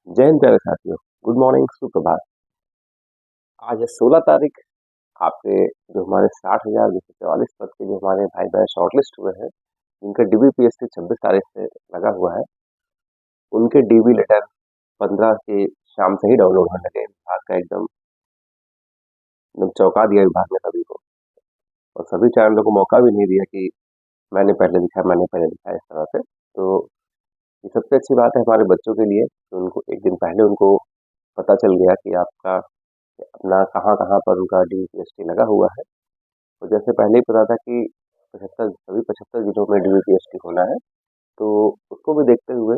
जय हिंद प्यारे साथियों। गुड मॉर्निंग, सुप्रभात। आज है 16 तारीख। आपके जो हमारे 60,244 पद के जो हमारे भाई बहन शॉर्टलिस्ट हुए हैं, जिनका डीबीपीएससी 26 तारीख से लगा हुआ है, उनके डीबी लेटर 15 की शाम से ही डाउनलोड होने लगे। विभाग का एकदम एकदम चौंका दिया विभाग ने सभी को, और सभी चैनलों को मौका भी नहीं दिया कि मैंने पहले दिखाया इस तरह से। तो ये सबसे अच्छी बात है हमारे बच्चों के लिए कि उनको एक दिन पहले उनको पता चल गया कि आपका अपना कहाँ कहाँ पर उनका डीबीपीएससी लगा हुआ है। तो जैसे पहले ही पता था कि 75 जिलों में डीबीपीएससी होना है, तो उसको भी देखते हुए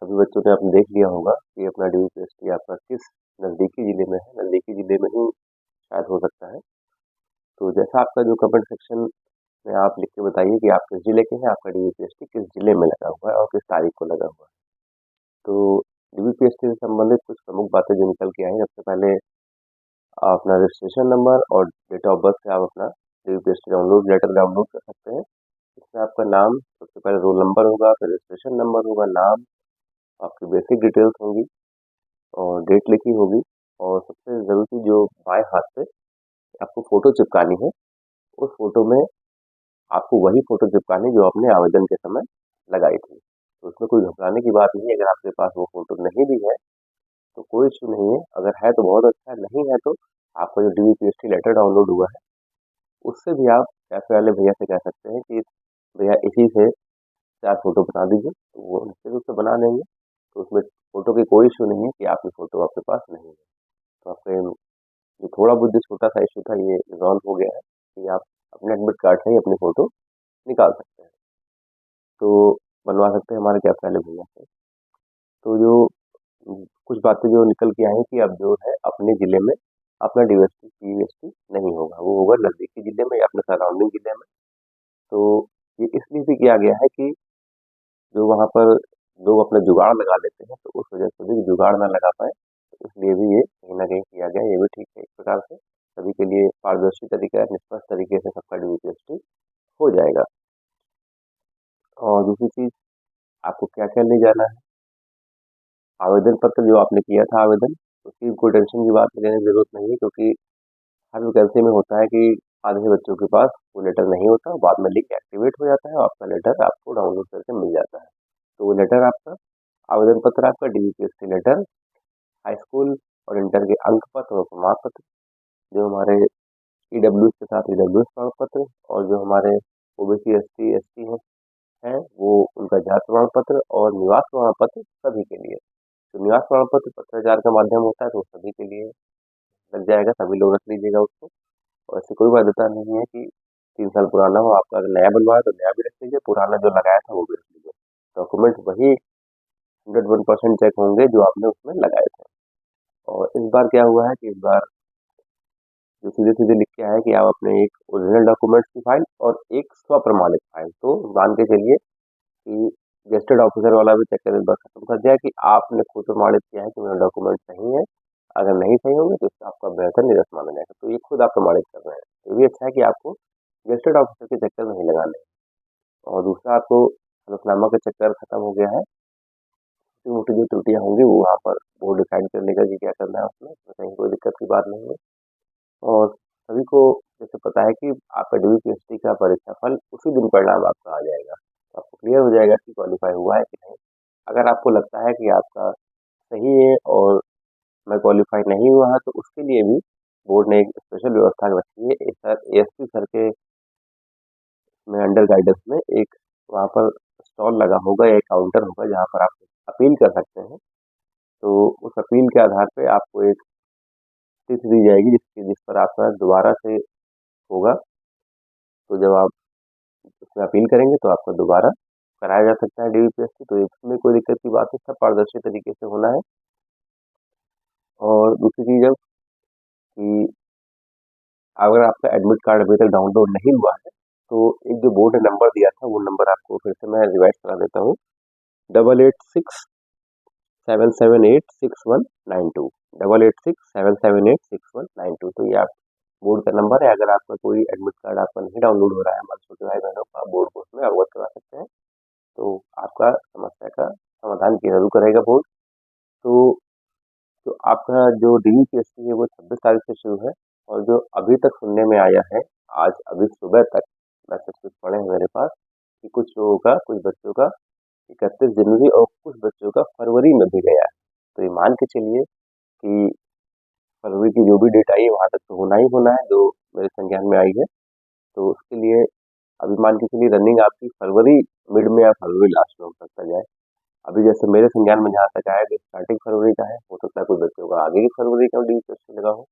सभी बच्चों ने आपने देख लिया होगा कि अपना डीबीपीएससी आपका किस नज़दीकी जिले में है। नज़दीकी जिले में ही शायद हो सकता है। तो जैसा आपका जो कमेंट सेक्शन में आप लिख के बताइए कि आप किस जिले के हैं, आपका डीबीपीएससी किस जिले में लगा हुआ है और किस तारीख को लगा हुआ है। तो डीबीपीएससी से संबंधित कुछ प्रमुख बातें जो निकल के आई, सबसे पहले आप अपना रजिस्ट्रेशन नंबर और डेट ऑफ बर्थ से आप अपना डीबीपीएससी डाउनलोड लेटर डाउनलोड कर सकते हैं। इसमें आपका नाम, सबसे पहले रोल नंबर होगा, फिर रजिस्ट्रेशन नंबर होगा, नाम, आपकी बेसिक डिटेल्स होंगी और डेट लिखी होगी। और सबसे ज़रूरी जो बाएं हाथ पे आपको फ़ोटो चिपकानी है, उस फ़ोटो में आपको वही फ़ोटो चिपकानी जो आपने आवेदन के समय लगाई थी। तो उसमें कोई घबराने की बात नहीं है। अगर आपके पास वो फ़ोटो नहीं भी है तो कोई इश्यू नहीं है। अगर है तो बहुत अच्छा है, नहीं है तो आपका जो डीबीपीएससी लेटर डाउनलोड हुआ है, उससे भी आप कैफे वाले भैया से कह सकते हैं कि भैया इसी से 4 फ़ोटो बना दीजिए, तो वो निश्चित रूप से बना देंगे। तो उसमें फ़ोटो की कोई इश्यू नहीं है कि आपकी फ़ोटो आपके पास नहीं है। तो आपके जो थोड़ा बहुत जो छोटा-सा इश्यू था, ये रिज़ॉल्व हो गया है कि आप अपने एडमिट कार्ड से ही अपनी फ़ोटो निकाल सकते हैं। तो बनवा सकते हैं हमारे कैफे वाले भैया से। तो जो कुछ बातें जो निकल के आई हैं कि अब जो है अपने ज़िले में अपना डीबीएससी नहीं होगा, वो होगा नज़दीकी ज़िले में या अपने सराउंडिंग ज़िले में। तो ये इसलिए भी किया गया है कि जो वहाँ पर लोग अपना जुगाड़ लगा लेते हैं, तो उस वजह से भी जुगाड़ ना लगा पाएँ, तो इसलिए भी ये कहीं न कहीं किया गया है। ये भी ठीक है एक प्रकार से, सभी के लिए पारदर्शी तरीका है, निष्पक्ष तरीके से सबका डीबीपीएससी हो जाएगा। और दूसरी चीज़, आपको क्या-क्या ले जाना है, आवेदन पत्र जो आपने किया था आवेदन, उसकी कोई टेंशन की बात लेने की ज़रूरत नहीं है, क्योंकि हर वैकेंसी में होता है कि आधे बच्चों के पास वो लेटर नहीं होता, बाद में लिंक एक्टिवेट हो जाता है और आपका लेटर आपको डाउनलोड करके मिल जाता है। तो वो लेटर आपका, आवेदन पत्र आपका, डीबीपीएससी लेटर, हाई स्कूल और इंटर के अंक पत्र और प्रमाण पत्र, जो हमारे ईडब्ल्यूएस के साथ ईडब्ल्यूएस प्रमाण पत्र, और जो हमारे ओबीसी एसटी एसटी हैं वो उनका जाति प्रमाण पत्र और निवास प्रमाण पत्र सभी के लिए। तो निवास प्रमाण पत्र पत्राचार का माध्यम होता है, तो सभी के लिए लग जाएगा, सभी लोग रख लीजिएगा उसको। और ऐसी कोई बाध्यता नहीं है कि 3 साल पुराना हो, आपका अगर नया बनवाया तो नया भी रख लीजिए, पुराना जो लगाया था वो भी रख लीजिए। डॉक्यूमेंट वही 101% चेक होंगे जो आपने उसमें लगाए थे। और इस बार क्या हुआ है कि इस बार जो सीधे-सीधे लिख के आया है कि आप अपने एक ओरिजिनल डॉक्यूमेंट्स की फाइल और एक स्वप्रमाणित फाइल, तो मान के चलिए कि गेस्टेड ऑफिसर वाला भी चक्कर इस बार खत्म कर दिया है कि आपने खुद प्रमाणित किया है कि मेरा डॉक्यूमेंट सही है। अगर नहीं सही होंगे तो इसका आपका बेहतर निरस्त माना जाएगा। तो ये खुद आप प्रमाणित कर रहे हैं। ये भी अच्छा है कि आपको गेस्टेड ऑफिसर के चक्कर नहीं लगाने हैं। और दूसरा, आपको हलफनामा का चक्कर खत्म हो गया है। छोटी-मोटी जो त्रुटियाँ होंगी वो वहाँ पर बोर्ड डिसाइड कर लेगा कि क्या करना है उसमें, तो कहीं कोई दिक्कत की बात नहीं है। और सभी को जैसे पता है कि आपका डब्ल्यूपीएससी का परीक्षा फल उसी दिन परिणाम आपका आ जाएगा, तो आपको क्लियर हो जाएगा कि क्वालिफाई हुआ है कि नहीं। अगर आपको लगता है कि आपका सही है और मैं क्वालिफाई नहीं हुआ है, तो उसके लिए भी बोर्ड ने एक स्पेशल व्यवस्था रखी है। एक सर एएसपी सर के में अंडर गाइडेंस में एक वहाँ पर स्टॉल लगा होगा या एक काउंटर होगा जहाँ पर आप अपील कर सकते हैं। तो उस अपील के आधार पे आपको एक तिथि दी जाएगी जिस पर आपका दोबारा से होगा। तो जब आप उसमें अपील करेंगे तो आपका दोबारा कराया जा सकता है डीबीपीएससी। तो इसमें कोई दिक्कत की बात नहीं, सब पारदर्शी तरीके से होना है। और दूसरी चीज़ अब कि अगर आपका एडमिट कार्ड अभी तक डाउनलोड नहीं हुआ है, तो एक जो बोर्ड ने नंबर दिया था वो नंबर आपको फिर से मैं रिवाइज करा देता हूँ। 8867786192, 8867786192। तो ये आप बोर्ड का नंबर है। अगर आपका कोई एडमिट कार्ड आपका नहीं डाउनलोड हो रहा है, हमारे छोटे भाई बहनों का, बोर्ड को उसमें अवगत करा सकते हैं। तो आपका समस्या का समाधान किया जरूर करेगा बोर्ड। तो तो आपका जो डीवीपीएससी है वो 26 तारीख से शुरू है और जो अभी तक सुनने में आया है, आज अभी सुबह तक मैसेज कुछ पड़े हैं मेरे पास कि कुछ लोगों का, कुछ बच्चों का 31 जनवरी और कुछ बच्चों का फरवरी में भी गया है। तो ये मान के चलिए कि फरवरी की जो भी डेट आई है वहाँ तक तो होना ही होना है, जो मेरे संज्ञान में आई है। तो उसके लिए अभी मान के चलिए रनिंग आपकी फरवरी मिड में या फरवरी लास्ट में हो सकता जाए। अभी जैसे मेरे संज्ञान में जहाँ तक आया कि स्टार्टिंग फरवरी का है, हो सकता है कोई बच्चों का आगे की फरवरी का डीवीपीएससी लगा हो।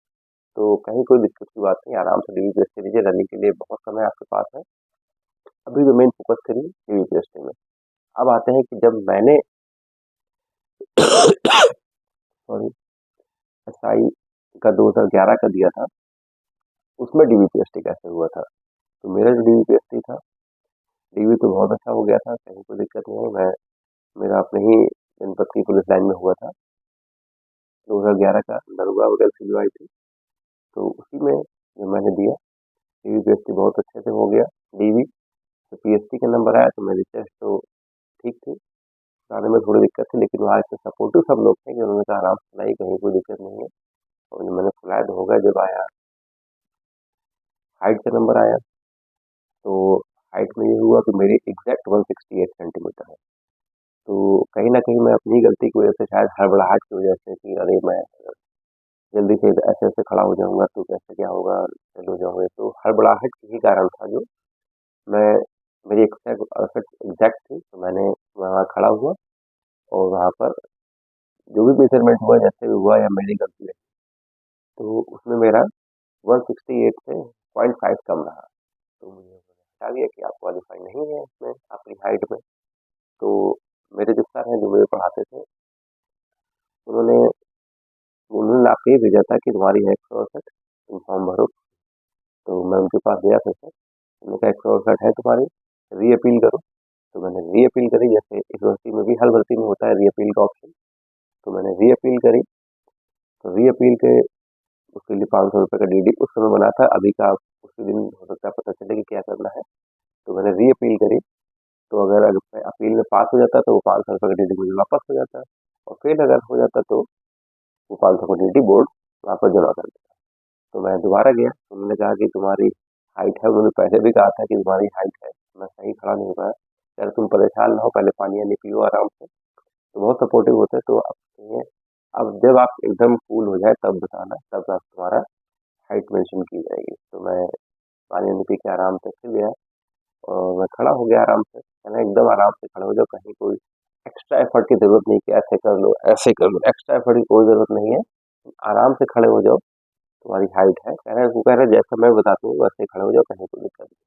तो कहीं कोई दिक्कत की बात नहीं, आराम से डीवीपीएससी लीजिए, रनिंग के लिए बहुत समय आपके पास है। अभी जो मेन फोकस करिए डीवीपीएससी में। अब आते हैं कि जब मैंने सॉरी एसआई का 2011 का दिया था, उसमें डीवीपीएससी कैसे हुआ था। तो मेरा जो डीवीपीएससी था, डीवी तो बहुत अच्छा हो गया था, कहीं कोई दिक्कत नहीं है। मेरा अपने ही जनपद की पुलिस लाइन में हुआ था। 2011 का दरोगा वगैरह सी आई थी, तो उसी में जब मैंने दिया डीवीपीएससी बहुत अच्छे से हो गया। डीवी तो पीएससी का नंबर आया तो मेरी टेस्ट तो ठीक थी, पढ़ाने में थोड़ी दिक्कत थी, लेकिन वहाँ इतने सपोर्टिव सब लोग थे कि उन्होंने कहा आराम से पढ़ाई, कहीं कोई दिक्कत नहीं है। और जब मैंने फुलाया तो हो गया। जब आया हाइट का नंबर आया, तो हाइट में ये हुआ कि मेरी एग्जैक्ट 168 सेंटीमीटर है। तो कहीं न कहीं मैं अपनी गलती की वजह से, शायद हड़बड़ाहट की वजह से कि अरे मैं जल्दी से ऐसे-ऐसे खड़ा हो जाऊँगा तो कैसे क्या होगा, फेल हो जाऊँगा, तो हड़बड़ाहट यही कारण था जो मैं मेरी एग्जैक्ट थी, तो मैंने वहाँ खड़ा हुआ और वहाँ पर जो भी मेजरमेंट हुआ, जैसे भी हुआ या मेरी गलती है, तो उसमें मेरा 168 से 0.5 कम रहा। तो मुझे उन्होंने हटा दिया कि आप क्वालीफाई नहीं है इसमें, आपकी हाइट में। तो मेरे जो सर हैं, जो मुझे पढ़ाते थे, उन्होंने उन्होंने आपको ये भेजा था कि तुम्हारी है 168, तुम फॉर्म भरो। तो मैं उनके पास गया था सर, उन्होंने कहा 168 है तुम्हारी, री-अपील करो। तो मैंने री-अपील करी, जैसे इस भर्ती में भी, हर भर्ती में होता है री-अपील का ऑप्शन। तो मैंने री-अपील करी, तो री-अपील के उसके लिए 500 रुपये का डीडी उस समय बना था, अभी का उसी दिन हो सकता है पता चले कि क्या करना है। तो मैंने री-अपील करी, तो अगर मैं अपील में पास हो जाता तो वो 500 रुपये का डीडी मुझे वापस हो जाता, और फेल अगर हो जाता तो वो 500 का डीडी बोर्ड वापस जमा कर देता। तो मैं दोबारा गया, तो उन्होंने कहा कि तुम्हारी हाइट है, उन्होंने पहले भी कहा था कि तुम्हारी हाइट है, मैं सही खड़ा नहीं हो पाया। यार तुम परेशान ना हो, पहले पानी वानी पियो आराम से। तो बहुत सपोर्टिव होते हैं। तो अब ये, अब जब आप एकदम कूल हो जाए तब बताना, तब आप तुम्हारा हाइट मेंशन की जाएगी। तो मैं पानी वानी पी के आराम से फिर गया और मैं खड़ा हो गया आराम से। मैंने एकदम आराम से खड़े हो जाओ, कहीं कोई एक्स्ट्रा एफर्ट की जरूरत नहीं कि ऐसे कर लो ऐसे कर लो, एक्स्ट्रा एफर्ट की कोई जरूरत नहीं है। आराम से खड़े हो जाओ, तुम्हारी हाइट है, कह रहे जैसा मैं बताता हूँ वैसे ही खड़े हो जाओ, कहीं कोई दिक्कत नहीं।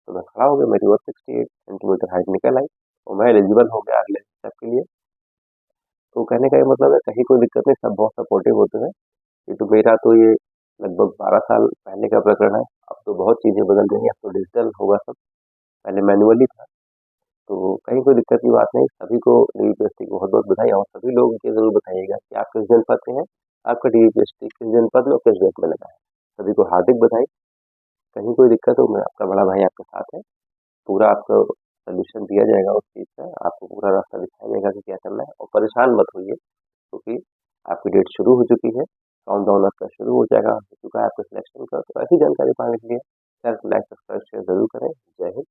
तो मैं खड़ा हो गया, मेरी 168 सेंटीमीटर हाइट निकल आई और मैं एलिजिबल हो गया अगले स्टेप के लिए। तो कहने का ये मतलब है, कहीं कोई दिक्कत नहीं, सब बहुत सपोर्टिव होते हैं। ये तो मेरा तो ये लगभग 12 साल पहले का प्रकरण है। अब तो बहुत चीज़ें बदल गई हैं, अब तो डिजिटल होगा सब, पहले मैनुअली था। तो कहीं कोई दिक्कत की बात नहीं, सभी को डीवीपीएससी की बहुत-बहुत बधाई। और सभी लोग ये ज़रूर बताइएगा कि आप किस जनपद से हैं, आपका डीवीपीएससी किस जनपद में और किस डेट में लगा है। सभी को हार्दिक बधाई। कहीं कोई दिक्कत हो, मैं आपका बड़ा भाई आपके साथ है। पूरा आपको सॉल्यूशन दिया जाएगा उस चीज़ का, आपको पूरा रास्ता दिखाया जाएगा कि क्या करना है, और परेशान मत होइए, क्योंकि आपकी डेट शुरू हो चुकी है, काउंटडाउन आपका शुरू हो जाएगा, हो चुका है आपके सिलेक्शन का। तो ऐसी जानकारी पाने के लिए चैनल को लाइक, सब्सक्राइब, शेयर ज़रूर करें। जय हिंद।